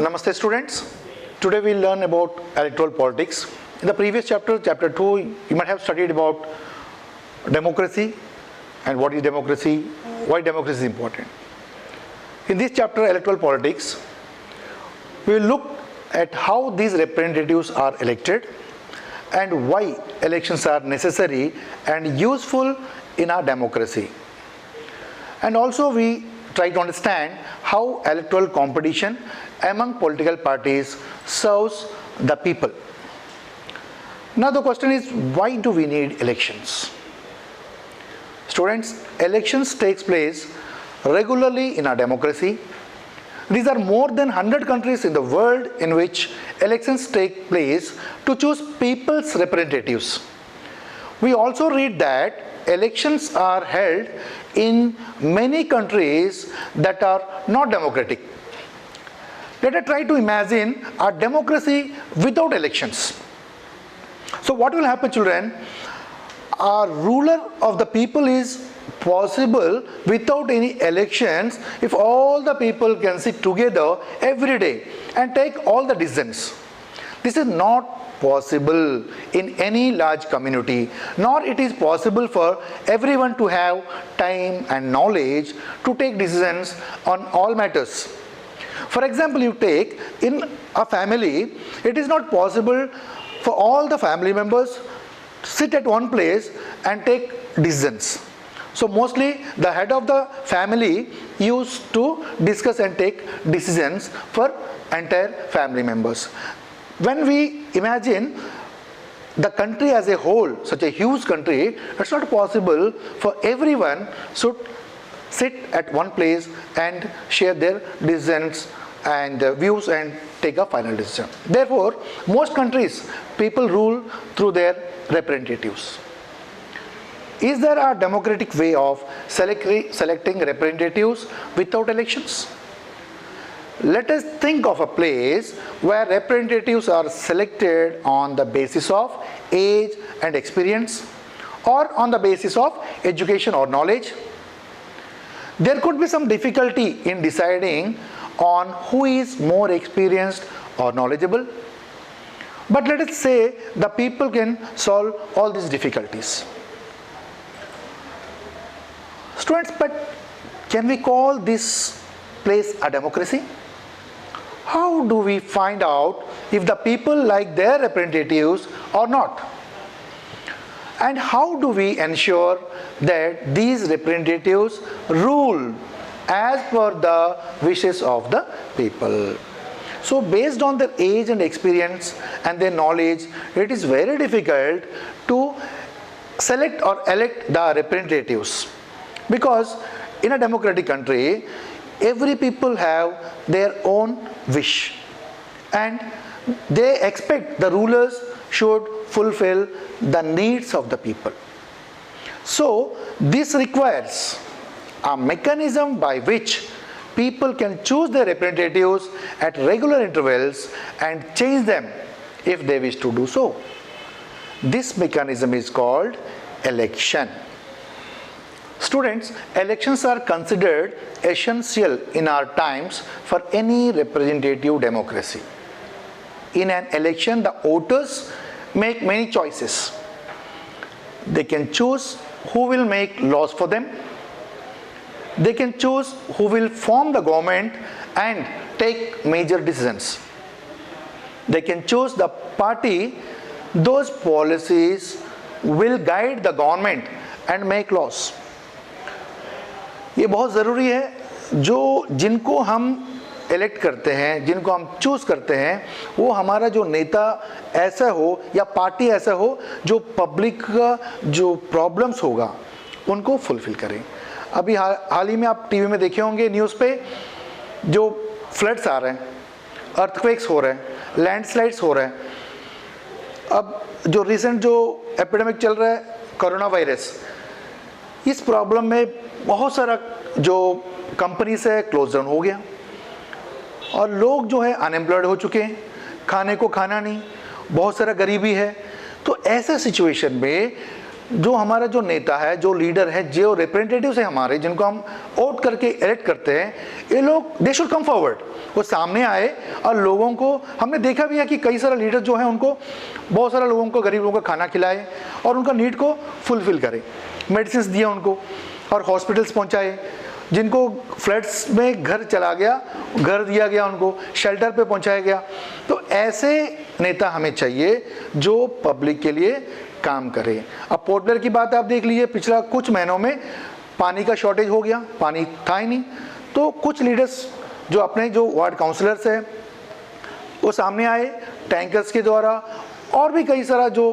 Namaste students. Today we will learn about electoral politics. In the previous chapter, chapter 2, you might have studied about democracy and what is democracy, why democracy is important. In this chapter, electoral politics, we will look at how these representatives are elected and why elections are necessary and useful in our democracy. And also we try to understand how electoral competition among political parties serves the people. Now the question is, why do we need elections? Students, elections takes place regularly in our democracy. These are more than 100 countries in the world in which elections take place to choose people's representatives. We also read that elections are held in many countries that are not democratic. Let us try to imagine a democracy without elections. So what will happen, children? A ruler of the people is possible without any elections if all the people can sit together every day and take all the decisions. This is not possible in any large community, nor it is possible for everyone to have time and knowledge to take decisions on all matters. For example, you take in a family, it is not possible for all the family members to sit at one place and take decisions. So mostly the head of the family used to discuss and take decisions for entire family members. When we imagine the country as a whole, such a huge country, it's not possible for everyone should sit at one place and share their decisions and views and take a final decision. Therefore, most countries, people rule through their representatives. Is there a democratic way of selecting representatives without elections? Let us think of a place where representatives are selected on the basis of age and experience or on the basis of education or knowledge. There could be some difficulty in deciding on who is more experienced or knowledgeable. But let us say the people can solve all these difficulties. Students, but can we call this place a democracy? How do we find out if the people like their representatives or not? And how do we ensure that these representatives rule as per the wishes of the people? So based on their age and experience and their knowledge, it is very difficult to select or elect the representatives. Because in a democratic country, every people have their own wish and they expect the rulers should fulfill the needs of the people. So this requires a mechanism by which people can choose their representatives at regular intervals and change them if they wish to do so. This mechanism is called election. Students, elections are considered essential in our times for any representative democracy. In an election, the voters make many choices. They can choose who will make laws for them. They can choose who will form the government and take major decisions. They can choose the party, those policies will guide the government and make laws. ये बहुत ज़रूरी है, जो जिनको हम elect करते हैं, जिनको हम चूज़ करते हैं, वो हमारा जो नेता ऐसा हो या पार्टी ऐसा हो जो पब्लिक का जो प्रॉब्लम्स होगा उनको फुलफिल करें. अभी हाल ही में आप टीवी में देखे होंगे न्यूज़ पे जो फ्लड्स आ रहे हैं, अर्थक्वेक्स हो रहे हैं, लैंडस्लाइड्स हो रहे हैं. अब जो रिसेंट जो एपिडेमिक चल रहा है कोरोना वायरस, इस प्रॉब्लम में बहुत सारा जो कंपनीज है क्लोज डाउन हो गया और लोग जो है अनएम्प्लॉयड हो चुके हैं, खाने को खाना नहीं, बहुत सारा गरीबी है. तो ऐसे सिचुएशन में जो हमारा जो नेता है, जो लीडर है, जो रिप्रेजेंटेटिव्स है हमारे, जिनको हम वोट करके इलेक्ट करते हैं, ये लोग दे शुड कम फॉरवर्ड, वो सामने आए और लोगों को, हमने देखा भी है कि कई सारे लीडर जो हैं उनको बहुत सारे लोगों को, गरीब लोगों को खाना खिलाए और उनका नीड को फुलफिल करे, मेडिसिन दिया उनको और हॉस्पिटल्स पहुंचाए, जिनको फ्लड्स में घर चला गया, घर दिया गया उनको, शेल्टर पे पहुंचाया गया। तो ऐसे नेता हमें चाहिए जो पब्लिक के लिए काम करे। अब पोर्ट ब्लेयर की बात आप देख लीजिए, पिछला कुछ महीनों में पानी का शॉर्टेज हो गया, पानी था ही नहीं, तो कुछ लीडर्स जो अपने जो वार्ड काउंसलर्स हैं वो सामने आए, टैंकर्स के द्वारा और भी कई सारा जो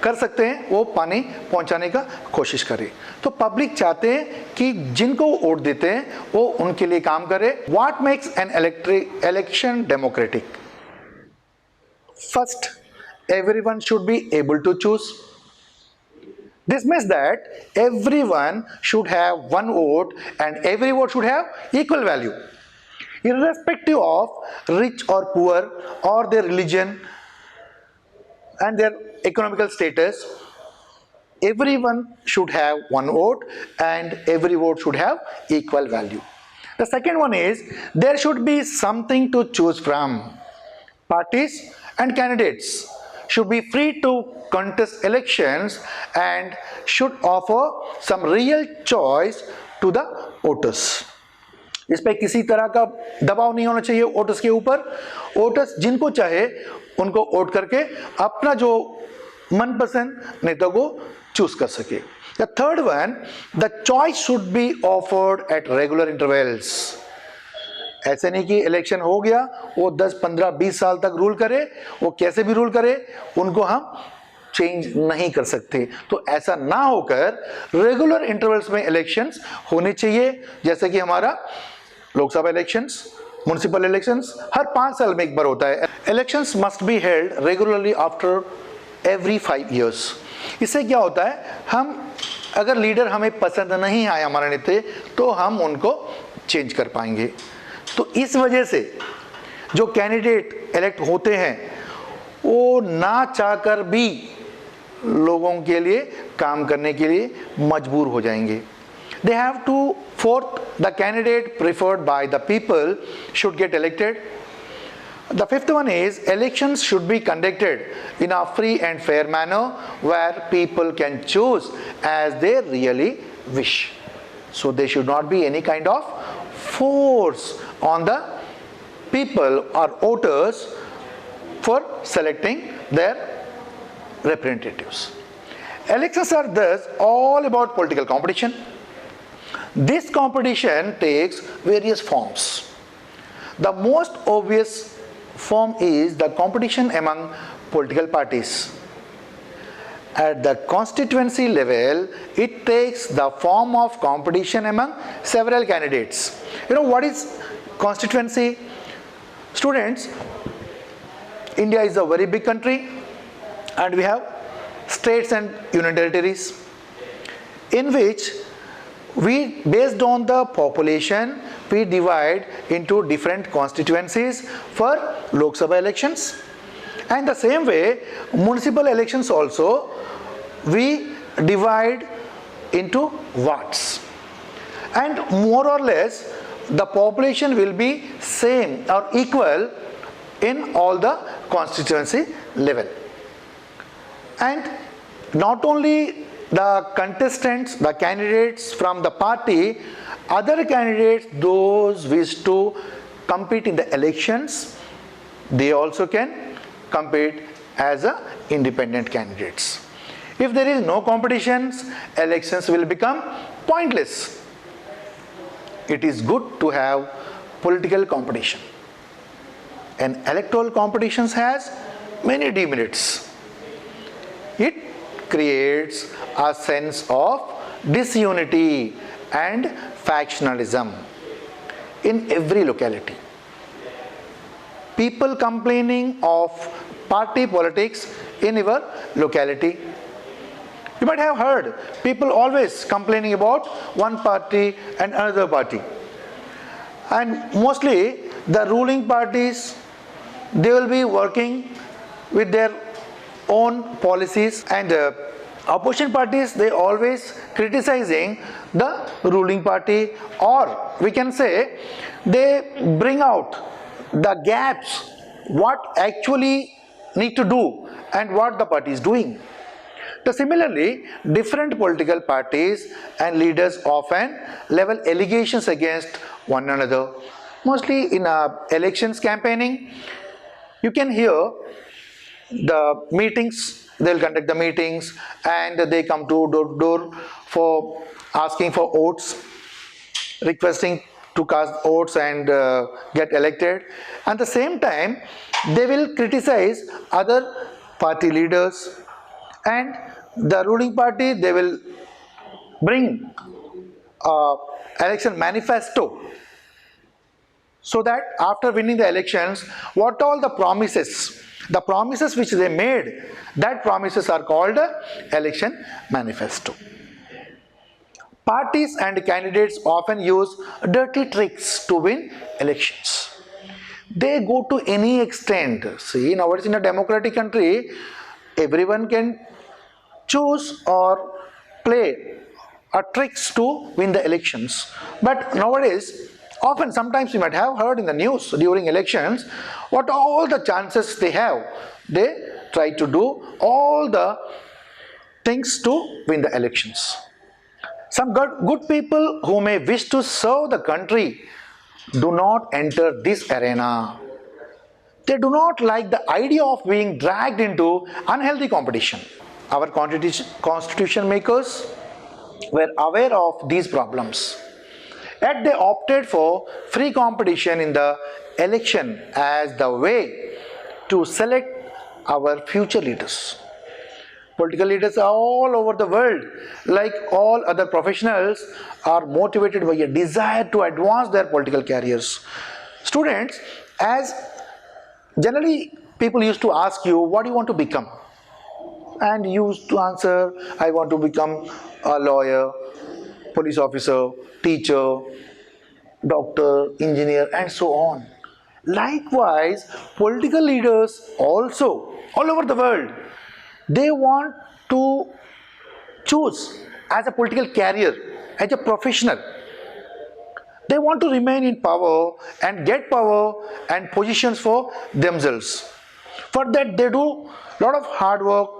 कर सकते हैं वो पानी पहुंचाने का कोशिश करें। तो पब्लिक चाहते हैं कि जिनको वोट देते हैं वो उनके लिए काम करे। What makes an election democratic? First, everyone should be able to choose. This means that everyone should have one vote and every vote should have equal value, irrespective of rich or poor or their religion and their economical status. Everyone should have one vote and every vote should have equal value. The second one is there should be something to choose from. Parties and candidates should be free to contest elections and should offer some real choice to the voters. इस पे किसी तरह का दबाव नहीं होना चाहिए voters के ऊपर। वोटर्स जिनको चाहे उनको वोट करके अपना जो मनपसंद नेता को चूज कर सके। The third one, the choice should be offered at regular intervals. ऐसे नहीं कि इलेक्शन हो गया वो 10, 15, 20 साल तक रूल करे, वो कैसे भी रूल करे, उनको हम चेंज नहीं कर सकते। तो ऐसा ना होकर रेगुलर इंटरवल्स में इलेक्शंस होने चाहिए, जैसे कि हमारा लोकसभा इलेक्शंस, म्युनिसिपल इलेक्शंस हर 5 साल में एक बार होता है। Elections must be held regularly after every 5 years। इससे क्या होता है, हम अगर लीडर हमें पसंद नहीं आए हमारे नेता, तो हम उनको चेंज कर पाएंगे। तो इस वजह से जो कैंडिडेट इलेक्ट होते हैं वो ना चाहकर भी लोगों के लिए काम करने के लिए मजबूर हो जाएंगे। They have to, fourth, the candidate preferred by the people should get elected. The fifth one is elections should be conducted in a free and fair manner where people can choose as they really wish. So there should not be any kind of force on the people or voters for selecting their representatives. Elections are thus all about political competition. This competition takes various forms. The most obvious form is the competition among political parties. At the constituency level, it takes the form of competition among several candidates. You know what is constituency? Students, India is a very big country and we have states and union territories in which we, based on the population, we divide into different constituencies for Lok Sabha elections. And the same way, municipal elections also, we divide into wards. And more or less, the population will be same or equal in all the constituency level. And not only the contestants, the candidates from the party, other candidates, those wish to compete in the elections, they also can compete as a independent candidates. If there is no competitions, elections will become pointless. It is good to have political competition. And electoral competitions has many demerits. It creates a sense of disunity and factionalism in every locality. People complaining of party politics in your locality. You might have heard people always complaining about one party and another party. And mostly the ruling parties, they will be working with their own policies and opposition parties, they always criticizing the ruling party, or we can say they bring out the gaps, what actually need to do and what the party is doing. So similarly, different political parties and leaders often level allegations against one another. Mostly in elections campaigning, you can hear the meetings, they'll conduct the meetings and they come to door to door for asking for votes, requesting to cast votes and get elected. At the same time, they will criticize other party leaders, and the ruling party, they will bring election manifesto, so that after winning the elections, what all the promises which they made, that promises are called election manifesto. Parties and candidates often use dirty tricks to win elections. They go to any extent. See, nowadays in a democratic country, everyone can choose or play tricks to win the elections. But nowadays, often, sometimes you might have heard in the news during elections, what all the chances they have, they try to do all the things to win the elections. Some good people who may wish to serve the country do not enter this arena. They do not like the idea of being dragged into unhealthy competition. Our constitution makers were aware of these problems, yet they opted for free competition in the election as the way to select our future leaders. Political leaders all over the world, like all other professionals, are motivated by a desire to advance their political careers. Students, as generally people used to ask you, what do you want to become? And you used to answer, I want to become a lawyer, police officer, teacher, doctor, engineer, and so on. Likewise, political leaders also, all over the world, they want to choose as a political career, as a professional. They want to remain in power and get power and positions for themselves. For that, they do a lot of hard work,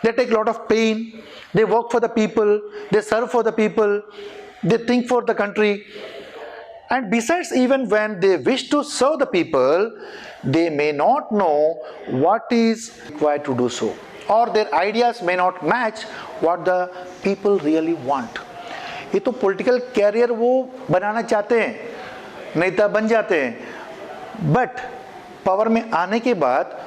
they take a lot of pain, they work for the people, they serve for the people, they think for the country. And besides, even when they wish to serve the people, they may not know what is required to do so, or their ideas may not match what the people really want. ये तो political career वो बनाना चाहते हैं, नेता बन जाते हैं, but power में आने के बाद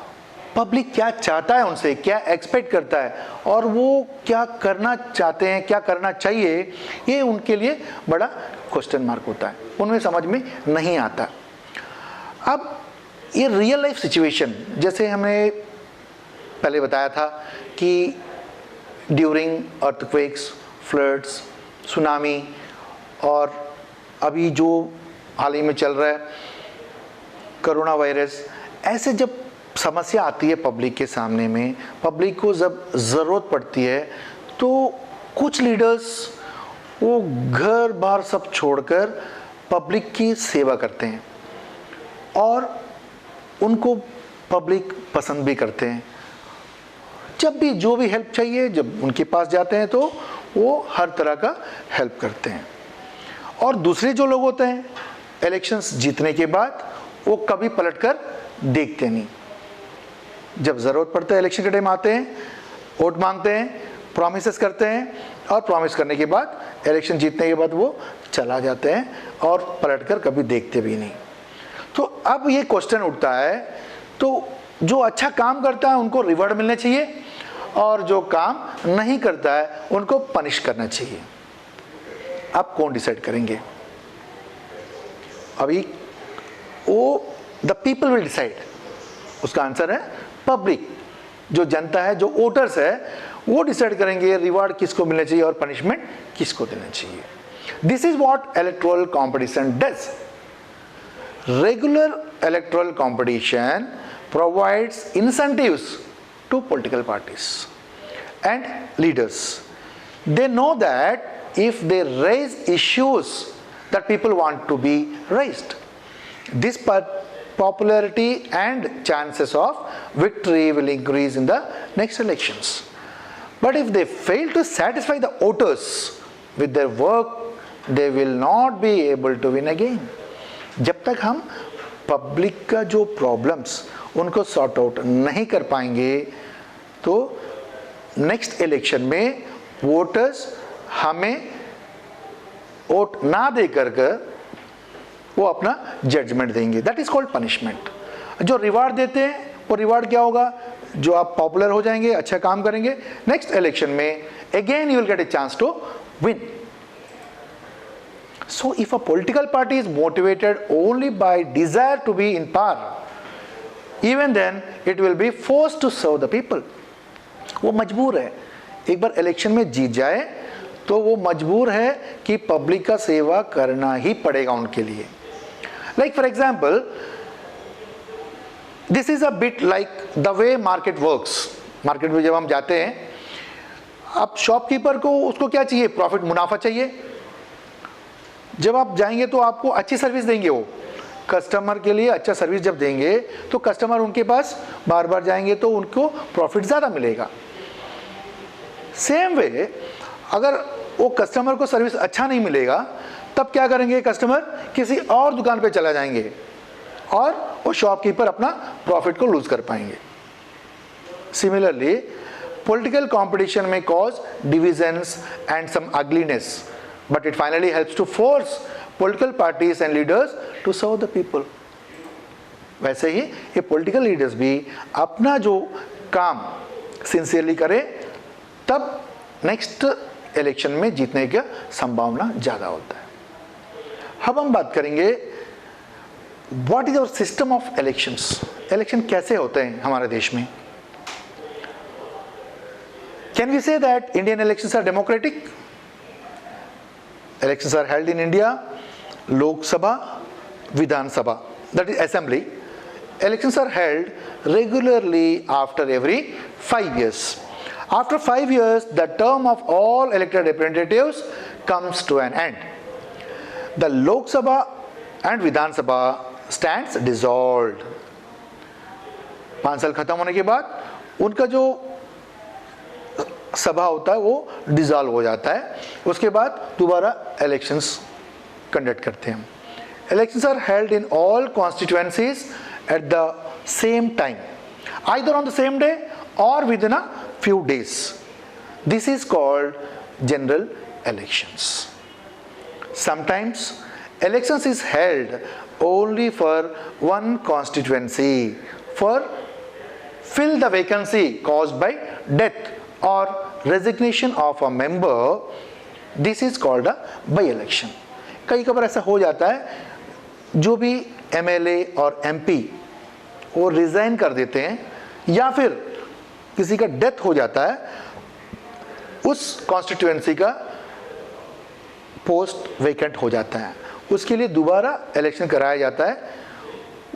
पब्लिक क्या चाहता है उनसे, क्या एक्सपेक्ट करता है, और वो क्या करना चाहते हैं, क्या करना चाहिए, ये उनके लिए बड़ा क्वेश्चन मार्क होता है, उनमें समझ में नहीं आता. अब ये रियल लाइफ सिचुएशन, जैसे हमने पहले बताया था कि ड्यूरिंग अर्थक्वेक्स, फ्लड्स, सुनामी, और अभी जो हाल ही में चल रहा है कोरोना वायरस, ऐसे जब समस्या आती है पब्लिक के सामने में, पब्लिक को जब ज़रूरत पड़ती है, तो कुछ लीडर्स वो घर बार सब छोड़कर पब्लिक की सेवा करते हैं, और उनको पब्लिक पसंद भी करते हैं. जब भी जो भी हेल्प चाहिए, जब उनके पास जाते हैं तो वो हर तरह का हेल्प करते हैं. और दूसरे जो लोग होते हैं, इलेक्शंस जीतने के बाद वो कभी पलटकर देखते नहीं. जब ज़रूरत पड़ता है, इलेक्शन के टाइम आते हैं, वोट मांगते हैं, प्रॉमिसेस करते हैं, और प्रॉमिस करने के बाद, इलेक्शन जीतने के बाद वो चला जाते हैं और पलटकर कभी देखते भी नहीं. तो अब ये क्वेश्चन उठता है, तो जो अच्छा काम करता है उनको रिवॉर्ड मिलना चाहिए, और जो काम नहीं करता है उनको पनिश करना चाहिए. आप कौन डिसाइड करेंगे? अभी वो द पीपल विल डिसाइड. उसका आंसर है पब्लिक, जो जनता है, जो वोटर्स है, वो डिसाइड करेंगे रिवॉर्ड किसको मिलना चाहिए और पनिशमेंट किसको देना चाहिए. This is what electoral competition does. Regular electoral competition provides incentives to political parties. and leaders. They know that if they raise issues that people want to be raised, this popularity and chances of victory will increase in the next elections. But if they fail to satisfy the voters with their work, they will not be able to win again. जब तक हम public का जो problems उनको sort out नहीं कर पाएंगे, तो नेक्स्ट इलेक्शन में वोटर्स हमें वोट ना दे कर वो अपना जजमेंट देंगे. That is called punishment. जो रिवार्ड देते हैं वो रिवार्ड क्या होगा? जो आप पॉपुलर हो जाएंगे, अच्छा काम करेंगे, नेक्स्ट इलेक्शन में again you will get a chance to win. So if a political party is motivated only by desire to be in power, even then it will be forced to serve the people. वो मजबूर है, एक बार election में जीत जाए तो वो मजबूर है कि पब्लिक का सेवा करना ही पड़ेगा उनके लिए. Like for example, this is a bit like the way market works. Market में जब हम जाते हैं, अब शॉपकीपर को उसको क्या चाहिए? प्रॉफिट, मुनाफा चाहिए. जब आप जाएंगे तो आपको अच्छी सर्विस देंगे, वो कस्टमर के लिए अच्छा सर्विस जब देंगे तो कस्टमर उनके पास बार बार जाएंगे तो उनको प्रॉफिट ज़्यादा मिलेगा. सेम वे अगर वो कस्टमर को सर्विस अच्छा नहीं मिलेगा तब क्या करेंगे? कस्टमर किसी और दुकान पे चला जाएंगे और वो शॉपकीपर अपना प्रॉफिट को लूज कर पाएंगे. सिमिलरली पॉलिटिकल कंपटीशन में cause divisions and some ugliness, but it finally helps to force political parties and leaders to serve the people. वैसे ही ये political leaders भी अपना जो काम sincerely करें, तब next election में जीतने की संभावना ज़्यादा होता है. अब हम बात करेंगे what is our system of elections. Election कैसे होते हैं हमारे देश में? Can we say that Indian elections are democratic? Elections are held in India, Lok Sabha, Vidhan Sabha, that is assembly. Elections are held regularly after every 5 years. After 5 years, the term of all elected representatives comes to an end. The Lok Sabha and Vidhan Sabha stands dissolved. 5 साल खत्म होने के बाद उनका जो सभा होता है वो डिसॉल्व हो जाता है. उसके बाद दोबारा इलेक्शंस कंडक्ट करते हैं. Elections are held in all constituencies at the same time, either on the same day or within a few days. This is called general elections. Sometimes elections is held only for one constituency for fill the vacancy caused by death or resignation of a member. This is called a by election. कई बार ऐसा हो जाता है, जो भी MLA और MP वो resign कर देते हैं या फिर किसी का डेथ हो जाता है, उस कॉन्स्टिट्यूएंसी का पोस्ट वेकेंट हो जाता है, उसके लिए दोबारा इलेक्शन कराया जाता है.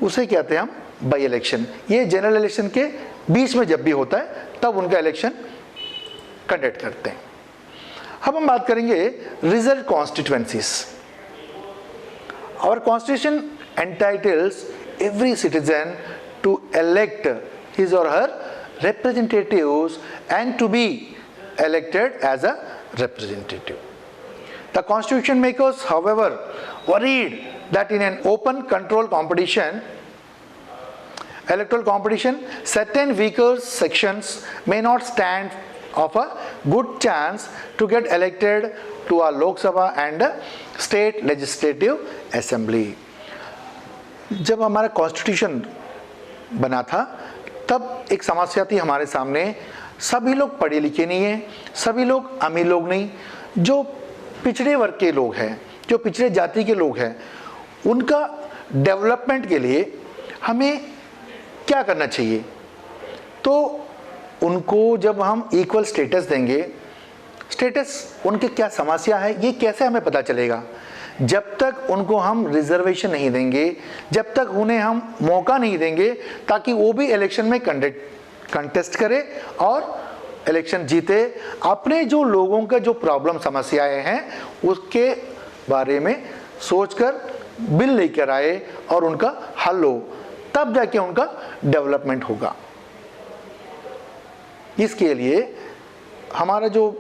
उसे कहते हैं हम बाई इलेक्शन. ये जनरल इलेक्शन के बीच में जब भी होता है तब उनका इलेक्शन कंडक्ट करते हैं. अब हम बात करेंगे reserve constituencies. Our constitution entitles every citizen to elect his or her representatives and to be elected as a representative. The constitution makers, however, worried that in an open control competition, electoral competition, certain weaker sections may not stand of a good chance to get elected to a Lok Sabha and a state legislative assembly. जब हमारा constitution बना था तब एक समस्या थी हमारे सामने. सभी लोग पढ़े लिखे नहीं हैं, सभी लोग अमीर लोग नहीं, जो पिछड़े वर्ग के लोग हैं, जो पिछड़े जाति के लोग हैं, उनका डेवलपमेंट के लिए हमें क्या करना चाहिए. तो उनको जब हम इक्वल स्टेटस देंगे, स्टेटस उनके क्या समस्या है ये कैसे हमें पता चलेगा? जब तक उनको हम रिजर्वेशन नहीं देंगे, जब तक उन्हें हम मौका नहीं देंगे ताकि वो भी इलेक्शन में कंटेस्ट करे और इलेक्शन जीते, अपने जो लोगों के जो प्रॉब्लम समस्याएं हैं उसके बारे में सोचकर बिल लेकर आए और उनका हल हो, तब जाके उनका डेवलपमेंट होगा। इसके लिए हमारा जो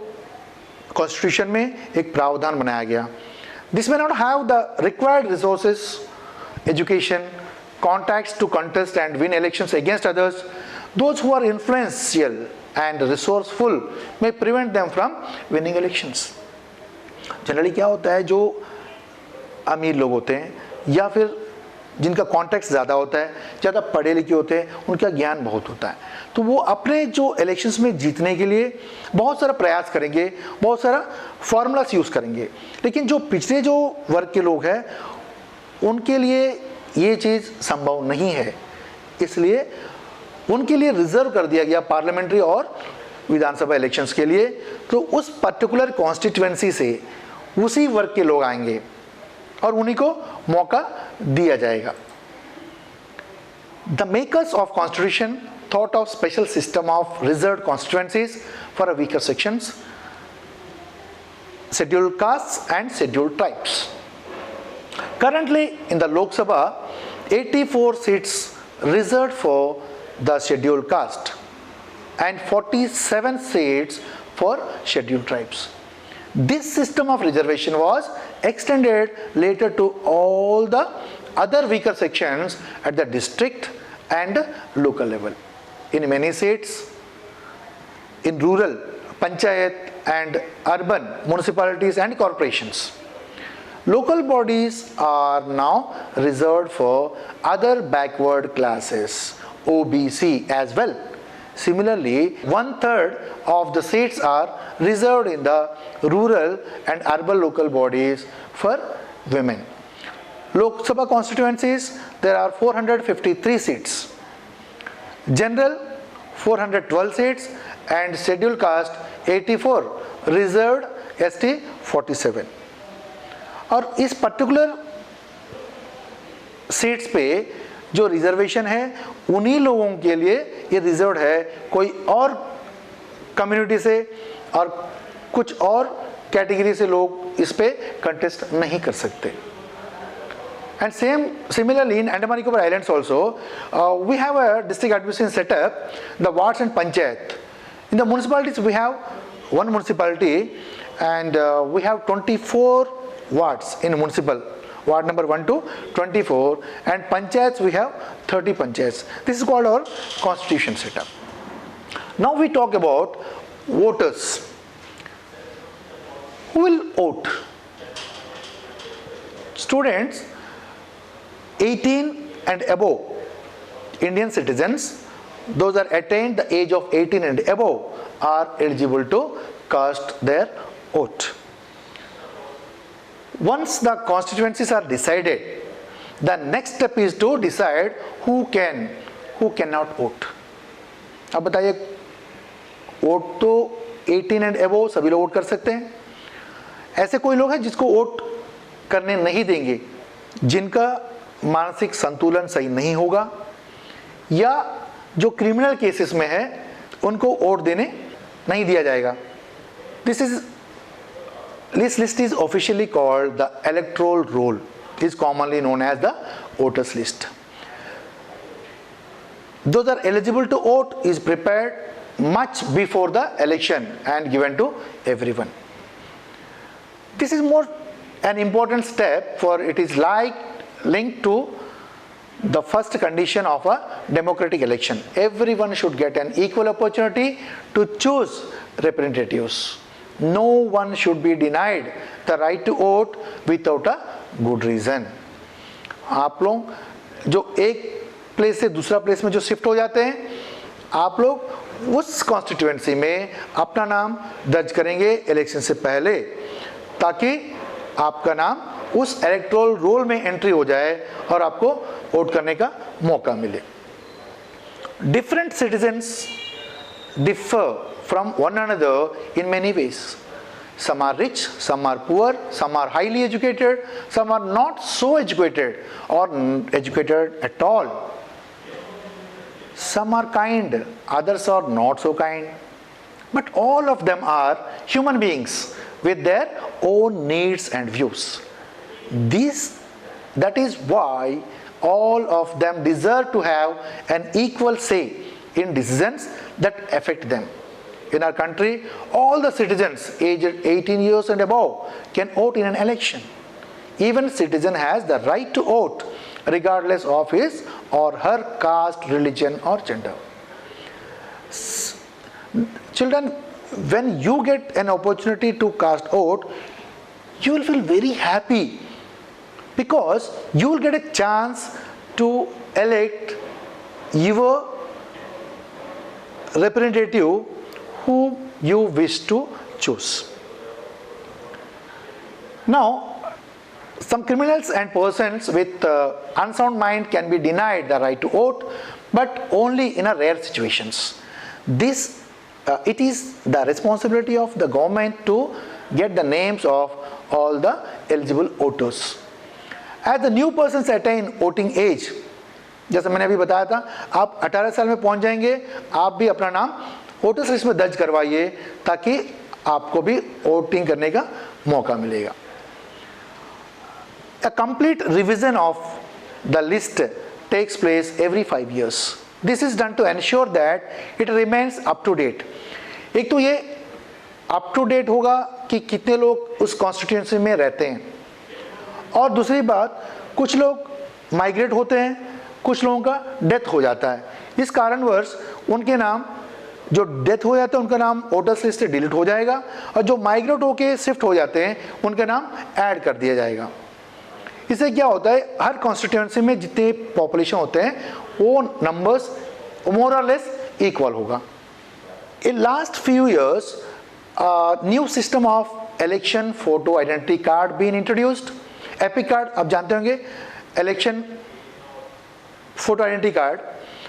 कॉन्स्टिट्यूशन में एक प्रावधान बनाया गया, this may not have the required resources, education, contacts to contest and win elections against others. Those who are influential and resourceful may prevent them from winning elections. Generally क्या होता है, जो अमीर लोग होते हैं या फिर जिनका कॉन्टेक्ट ज़्यादा होता है, ज़्यादा पढ़े लिखे होते हैं, उनका ज्ञान बहुत होता है, तो वो अपने जो इलेक्शंस में जीतने के लिए बहुत सारा प्रयास करेंगे, बहुत सारा फार्मूलास यूज़ करेंगे। लेकिन जो पिछले जो वर्ग के लोग हैं उनके लिए ये चीज़ संभव नहीं है, इसलिए उनके लिए रिजर्व कर दिया गया पार्लियामेंट्री और विधानसभा इलेक्शंस के लिए। तो उस पर्टिकुलर कॉन्स्टिट्यूएंसी से उसी वर्ग के लोग आएंगे और उन्हीं को मौका दिया जाएगा। The makers of constitution thought of special system of reserved constituencies for a weaker sections, scheduled castes and scheduled tribes. Currently in the Lok Sabha, 84 seats reserved for the scheduled caste and 47 seats for scheduled tribes. This system of reservation was extended later to all the other weaker sections at the district and local level. In many states, in rural, panchayat and urban municipalities and corporations, local bodies are now reserved for other backward classes, OBC as well. Similarly, 1/3 of the seats are reserved in the rural and urban local bodies for women. Lok Sabha constituencies, there are 453 seats. General 412 seats and scheduled caste 84, reserved ST 47. और इस particular seats पे जो reservation है उन्हीं लोगों के लिए ये रिजर्व है, कोई और कम्युनिटी से और कुछ और कैटेगरी से लोग इस पे कंटेस्ट नहीं कर सकते। And similarly in Andaman Nicobar Islands also, we have a district administration setup, the wards and panchayat. In the municipalities we have one municipality and we have 24 wards in municipal. Ward number 1 to 24, and panchayats we have 30 panchayats. This is called our constitution setup. Now we talk about voters. Who will vote? Students 18 and above, Indian citizens, those are attained the age of 18 and above, are eligible to cast their vote. Once the constituencies are decided, the next step is to decide who cannot vote. अब बताइए, vote तो 18 and above सभी लोग vote कर सकते हैं। ऐसे कोई लोग हैं जिसको वोट करने नहीं देंगे, जिनका मानसिक संतुलन सही नहीं होगा या जो क्रिमिनल केसेस में है उनको वोट देने नहीं दिया जाएगा। This list is officially called the electoral roll. It is commonly known as the voters list. Those are eligible to vote is prepared much before the election and given to everyone. This is more an important step, for it is linked to the first condition of a democratic election. Everyone should get an equal opportunity to choose representatives. No one should be denied the right to vote without a good reason. आप लोग जो एक place से दूसरा place में जो shift हो जाते हैं, आप लोग उस कॉन्स्टिट्यूएंसी में अपना नाम दर्ज करेंगे इलेक्शन से पहले, ताकि आपका नाम उस इलेक्टोरल रोल में एंट्री हो जाए और आपको वोट करने का मौका मिले। Different citizens differ from one another in many ways. Some are rich, some are poor, some are highly educated, some are not so educated or educated at all. Some are kind, others are not so kind. but all of them are human beings with their own needs and views. That is why all of them deserve to have an equal say in decisions that affect them. In our country, all the citizens aged 18 years and above can vote in an election. Even citizen has the right to vote regardless of his or her caste, religion or gender. Children, when you get an opportunity to cast vote, you will feel very happy because you will get a chance to elect your representative whom you wish to choose. Now, some criminals and persons with unsound mind can be denied the right to vote, but only in a rare situations. It is the responsibility of the government to get the names of all the eligible voters. As the new persons attain voting age, जैसा मैंने अभी बताया था, आप 18 साल में पहुंच जाएंगे, आप भी अपना नाम वोटर्स लिस्ट में दर्ज करवाइए ताकि आपको भी वोटिंग करने का मौका मिलेगा. A complete revision of the list takes place every 5 years. This is done to ensure that it remains up to date. एक तो ये up to date होगा कि कितने लोग उस कॉन्स्टिट्यूएंसी में रहते हैं, और दूसरी बात कुछ लोग माइग्रेट होते हैं, कुछ लोगों का डेथ हो जाता है. इस कारणवश उनके नाम, जो डेथ हो जाता है उनका नाम वोटर्स लिस्ट से डिलीट हो जाएगा, और जो माइग्रेट होके शिफ्ट हो जाते हैं उनका नाम ऐड कर दिया जाएगा. इससे क्या होता है, हर कॉन्स्टिट्यूएंसी में जितने पॉपुलेशन होते हैं वो नंबर्स मोर और लेस इक्वल होगा. In last few years new system of election photo identity card been introduced. EPIC card आप जानते होंगे, election photo identity card.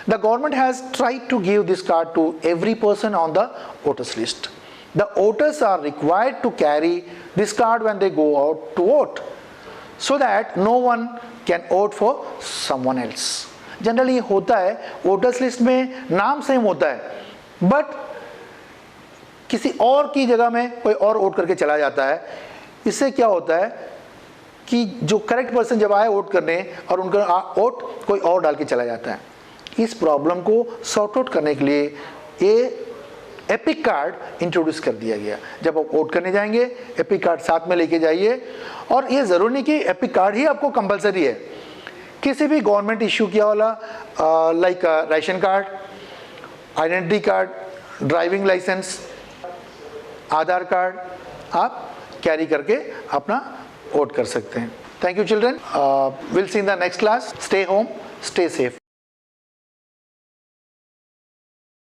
The government has tried to give this card to every person on the voters list. The voters are required to carry this card when they go out to vote, so that no one can vote for someone else. Generally होता है voters list में नाम same होता है, but किसी और की जगह में कोई और वोट करके चला जाता है. इससे क्या होता है कि जो करेक्ट पर्सन जब आए वोट करने और उनका वोट कोई और डाल के चला जाता है. इस प्रॉब्लम को सॉर्ट आउट करने के लिए ये एपिक कार्ड इंट्रोड्यूस कर दिया गया. जब आप वोट करने जाएंगे एपिक कार्ड साथ में लेके जाइए, और ये ज़रूरी नहीं कि एपिक कार्ड ही आपको कंपलसरी है. किसी भी गवर्नमेंट इश्यू किया वाला like ration card, identity card, driving licence, Aadhaar card आप कैरी करके अपना वोट कर सकते हैं. Thank you children. Will see in the next class. Stay home, stay safe.